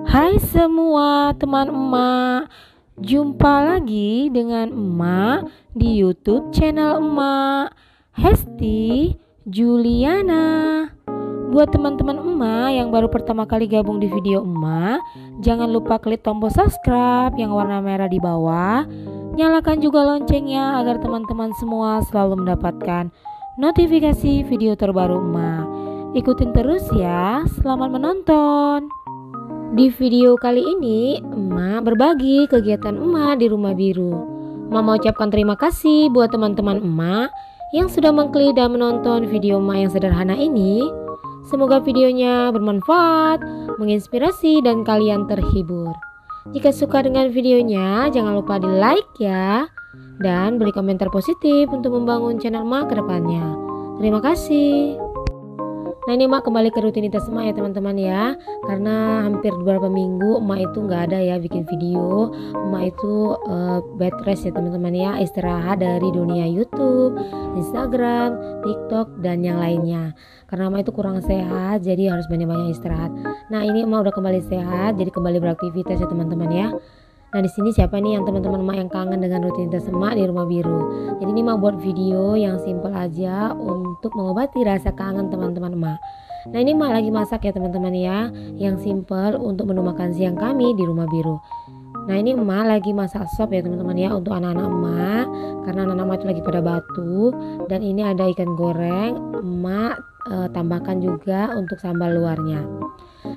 Hai semua teman emak, jumpa lagi dengan emak di YouTube channel emak, Hesti Juliana. Buat teman-teman emak yang baru pertama kali gabung di video emak, jangan lupa klik tombol subscribe yang warna merah di bawah. Nyalakan juga loncengnya agar teman-teman semua selalu mendapatkan notifikasi video terbaru emak. Ikutin terus ya, selamat menonton. Di video kali ini, emak berbagi kegiatan emak di Rumah Biru. Emak mau ucapkan terima kasih buat teman-teman emak yang sudah mengklik dan menonton video emak yang sederhana ini. Semoga videonya bermanfaat, menginspirasi, dan kalian terhibur. Jika suka dengan videonya, jangan lupa di like ya. Dan beri komentar positif untuk membangun channel emak ke depannya. Terima kasih. Nah ini emak kembali ke rutinitas emak ya teman-teman ya. Karena hampir beberapa minggu emak itu nggak ada ya bikin video. Emak itu bed rest ya teman-teman ya, istirahat dari dunia YouTube, Instagram, TikTok, dan yang lainnya. Karena emak itu kurang sehat, jadi harus banyak-banyak istirahat. Nah ini emak udah kembali sehat, jadi kembali beraktivitas ya teman-teman ya. Nah di sini siapa nih yang teman-teman emak yang kangen dengan rutinitas emak di Rumah Biru. Jadi ini emak buat video yang simple aja untuk mengobati rasa kangen teman-teman emak. Nah ini emak lagi masak ya teman-teman ya, yang simple untuk menu makan siang kami di Rumah Biru. Nah ini emak lagi masak sop ya teman-teman ya untuk anak-anak emak, karena anak-anak emak itu lagi pada batu. Dan ini ada ikan goreng, emak tambahkan juga untuk sambal luarnya.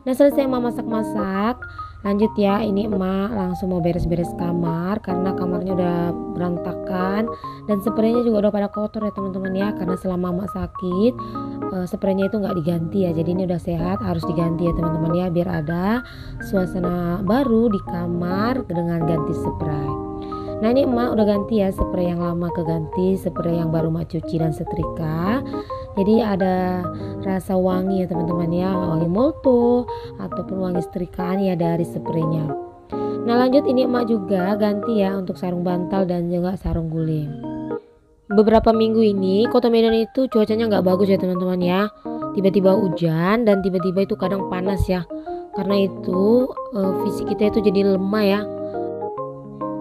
Nah selesai emak masak-masak, lanjut ya, ini emak langsung mau beres-beres kamar karena kamarnya udah berantakan dan spraynya juga udah pada kotor ya teman-teman ya, karena selama emak sakit spraynya itu nggak diganti ya, jadi ini udah sehat harus diganti ya teman-teman ya, biar ada suasana baru di kamar dengan ganti spray. Nah ini emak udah ganti ya, spray yang lama keganti spray yang baru emak cuci dan setrika. Jadi ada rasa wangi ya teman-teman ya, wangi molto ataupun wangi setrikaan ya dari spraynya. Nah lanjut ini emak juga ganti ya untuk sarung bantal dan juga sarung guling. Beberapa minggu ini Kota Medan itu cuacanya nggak bagus ya teman-teman ya. Tiba-tiba hujan dan tiba-tiba itu kadang panas ya. Karena itu fisik kita itu jadi lemah ya.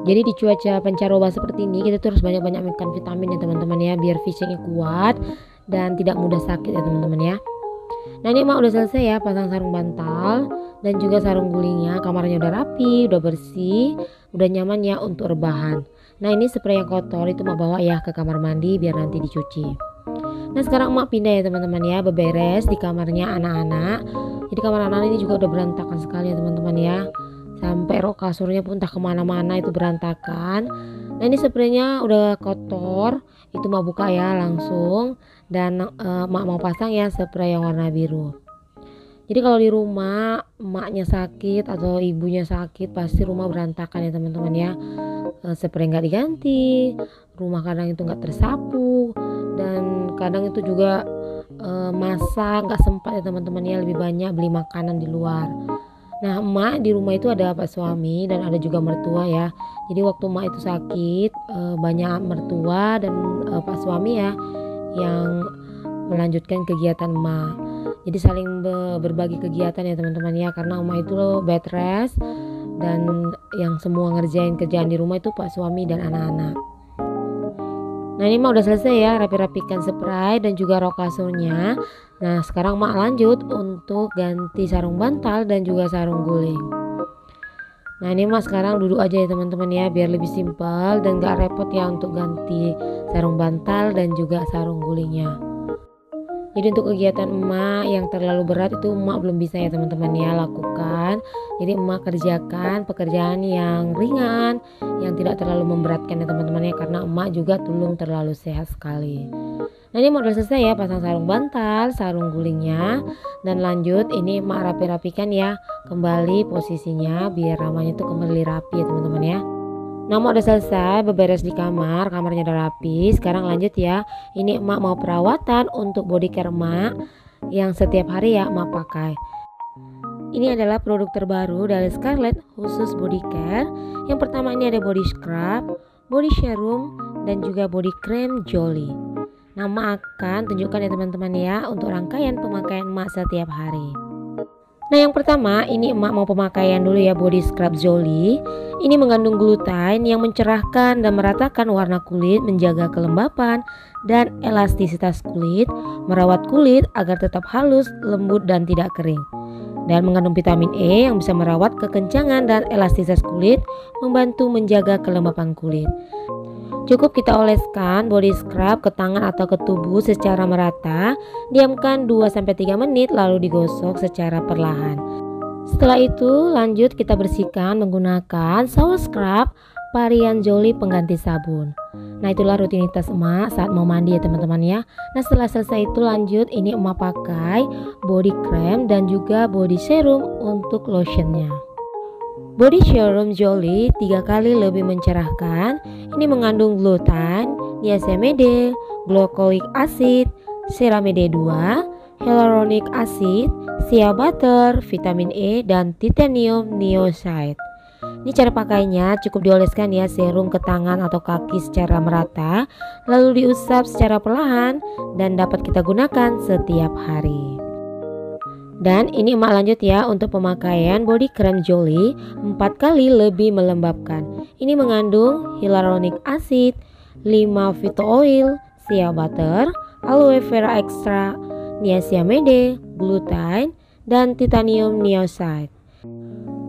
Jadi di cuaca pancaroba seperti ini kita tuh harus banyak-banyak makan vitamin ya teman-teman ya, biar fisiknya kuat dan tidak mudah sakit ya teman-teman ya. Nah ini emak udah selesai ya pasang sarung bantal dan juga sarung gulingnya. Kamarnya udah rapi, udah bersih, udah nyaman ya untuk rebahan. Nah ini spray yang kotor itu emak bawa ya ke kamar mandi biar nanti dicuci. Nah sekarang emak pindah ya teman-teman ya, beberes di kamarnya anak-anak. Jadi kamar anak-anak ini juga udah berantakan sekali ya teman-teman ya. Sampai rok kasurnya pun entah kemana-mana itu berantakan. Nah ini spraynya udah kotor, itu mau buka ya langsung. Dan emak mau pasang ya spray yang warna biru. Jadi kalau di rumah emaknya sakit atau ibunya sakit, pasti rumah berantakan ya teman-teman ya. Spray nggak diganti, rumah kadang itu nggak tersapu, dan kadang itu juga masak nggak sempat ya teman-teman ya, lebih banyak beli makanan di luar. Nah emak di rumah itu ada pak suami dan ada juga mertua ya. Jadi waktu emak itu sakit banyak mertua dan pak suami ya yang melanjutkan kegiatan emak. Jadi saling berbagi kegiatan ya teman-teman ya, karena emak itu bed rest dan yang semua ngerjain kerjaan di rumah itu pak suami dan anak-anak. Nah ini mah udah selesai ya, rapi-rapikan spray dan juga rok kasurnya. Nah sekarang mak lanjut untuk ganti sarung bantal dan juga sarung guling. Nah ini mak sekarang duduk aja ya teman-teman ya, biar lebih simpel dan gak repot ya untuk ganti sarung bantal dan juga sarung gulingnya. Jadi untuk kegiatan emak yang terlalu berat itu emak belum bisa ya teman-teman ya lakukan. Jadi emak kerjakan pekerjaan yang ringan, yang tidak terlalu memberatkan ya teman-teman ya, karena emak juga belum terlalu sehat sekali. Nah ini udah selesai ya pasang sarung bantal, sarung gulingnya, dan lanjut ini emak rapi-rapikan ya kembali posisinya biar ramanya itu kembali rapi ya teman-teman ya. Nah emak udah selesai beberes di kamar, kamarnya udah rapi. Sekarang lanjut ya, ini emak mau perawatan untuk body care emak yang setiap hari ya emak pakai. Ini adalah produk terbaru dari Scarlett khusus body care. Yang pertama ini ada body scrub, body serum, dan juga body cream Jolly. Nah emak akan tunjukkan ya teman-teman ya untuk rangkaian pemakaian emak setiap hari. Nah, yang pertama ini emak mau pemakaian dulu ya body scrub Jolie. Ini mengandung glutain yang mencerahkan dan meratakan warna kulit, menjaga kelembapan dan elastisitas kulit, merawat kulit agar tetap halus, lembut dan tidak kering. Dan mengandung vitamin E yang bisa merawat kekencangan dan elastisitas kulit, membantu menjaga kelembapan kulit. Cukup kita oleskan body scrub ke tangan atau ke tubuh secara merata, diamkan 2-3 menit lalu digosok secara perlahan. Setelah itu lanjut kita bersihkan menggunakan shower scrub varian Jolie pengganti sabun. Nah, itulah rutinitas emak saat mau mandi ya teman-teman ya. Nah, setelah selesai itu lanjut ini emak pakai body cream dan juga body serum untuk lotionnya. Body serum Jolie 3 kali lebih mencerahkan. Ini mengandung glutain, niacinamide, glycolic acid, ceramide 2, hyaluronic acid, shea butter, vitamin E dan titanium niacin. Ini cara pakainya cukup dioleskan ya serum ke tangan atau kaki secara merata, lalu diusap secara perlahan dan dapat kita gunakan setiap hari. Dan ini emak lanjut ya untuk pemakaian body cream Jolie 4 kali lebih melembabkan. Ini mengandung hyaluronic acid, 5 phyto oil, shea butter, aloe vera extra, niacinamide, glutain, dan titanium niacin.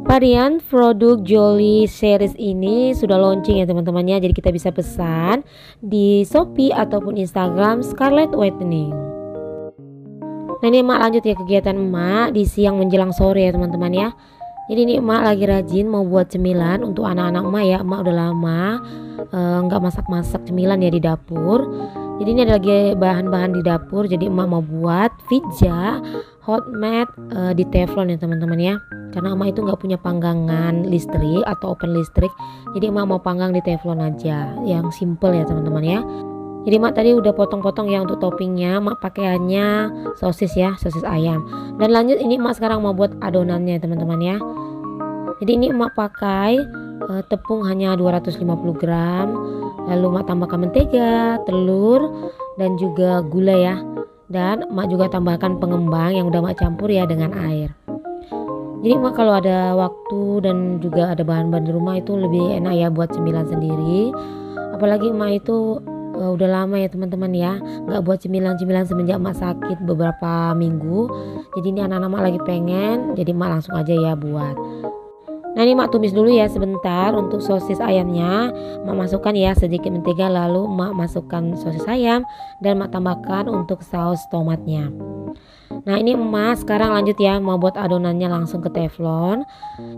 Varian produk Jolie series ini sudah launching ya teman-teman ya. Jadi kita bisa pesan di Shopee ataupun Instagram Scarlett Whitening. Nah, ini emak lanjut ya kegiatan emak di siang menjelang sore ya teman-teman ya. Jadi ini emak lagi rajin mau buat cemilan untuk anak-anak emak ya. Emak udah lama nggak masak-masak cemilan ya di dapur. Jadi ini ada lagi bahan-bahan di dapur. Jadi emak mau buat pizza hot melt di teflon ya teman-teman ya. Karena emak itu nggak punya panggangan listrik atau oven listrik. Jadi emak mau panggang di teflon aja yang simple ya teman-teman ya. Jadi emak tadi udah potong-potong ya untuk toppingnya. Emak pakaiannya sosis ya, sosis ayam. Dan lanjut ini emak sekarang mau buat adonannya teman-teman ya. Jadi ini emak pakai tepung hanya 250 gram. Lalu emak tambahkan mentega, telur dan juga gula ya. Dan emak juga tambahkan pengembang yang udah emak campur ya dengan air. Jadi emak kalau ada waktu dan juga ada bahan-bahan di rumah itu lebih enak ya buat cemilan sendiri. Apalagi emak itu udah lama ya teman-teman ya nggak buat cemilan-cemilan semenjak emak sakit beberapa minggu. Jadi ini anak-anak emak lagi pengen, jadi emak langsung aja ya buat. Nah, ini emak tumis dulu ya sebentar untuk sosis ayamnya. Emak masukkan ya sedikit mentega, lalu emak masukkan sosis ayam dan emak tambahkan untuk saus tomatnya. Nah, ini emak sekarang lanjut ya mau buat adonannya langsung ke teflon.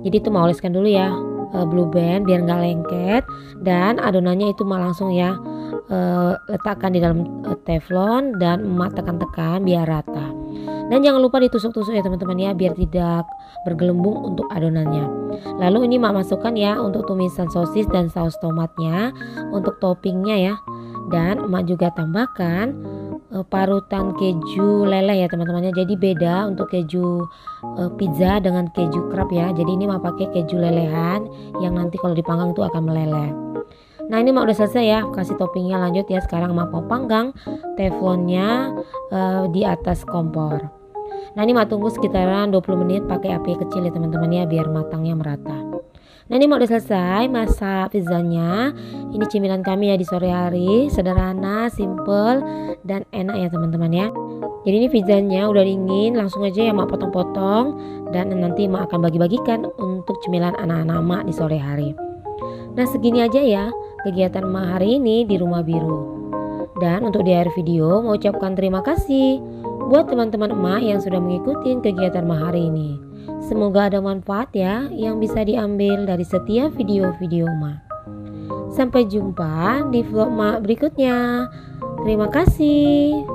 Jadi itu mau oleskan dulu ya blue band biar nggak lengket, dan adonannya itu emak langsung ya letakkan di dalam teflon dan emak tekan-tekan biar rata. Dan jangan lupa ditusuk-tusuk ya teman-teman ya biar tidak bergelembung untuk adonannya. Lalu ini emak masukkan ya untuk tumisan sosis dan saus tomatnya untuk toppingnya ya. Dan emak juga tambahkan parutan keju leleh ya teman-teman ya. Jadi beda untuk keju pizza dengan keju krab ya. Jadi ini emak pakai keju lelehan yang nanti kalau dipanggang itu akan meleleh. Nah, ini emak udah selesai ya kasih toppingnya. Lanjut ya sekarang emak mau panggang teflonnya di atas kompor. Nah, ini emak tunggu sekitaran 20 menit pakai api kecil ya teman-teman ya biar matangnya merata. Nah, ini emak udah selesai masak pizzanya. Ini cemilan kami ya di sore hari, sederhana, simple dan enak ya teman-teman ya. Jadi ini pizzanya udah dingin, langsung aja ya emak potong-potong dan nanti emak akan bagi-bagikan untuk cemilan anak-anak emak di sore hari. Nah, segini aja ya kegiatan emak hari ini di Rumah Biru. Dan untuk di akhir video mau ucapkan terima kasih buat teman-teman emak yang sudah mengikuti kegiatan emak hari ini. Semoga ada manfaat ya yang bisa diambil dari setiap video-video emak. Sampai jumpa di vlog emak berikutnya. Terima kasih.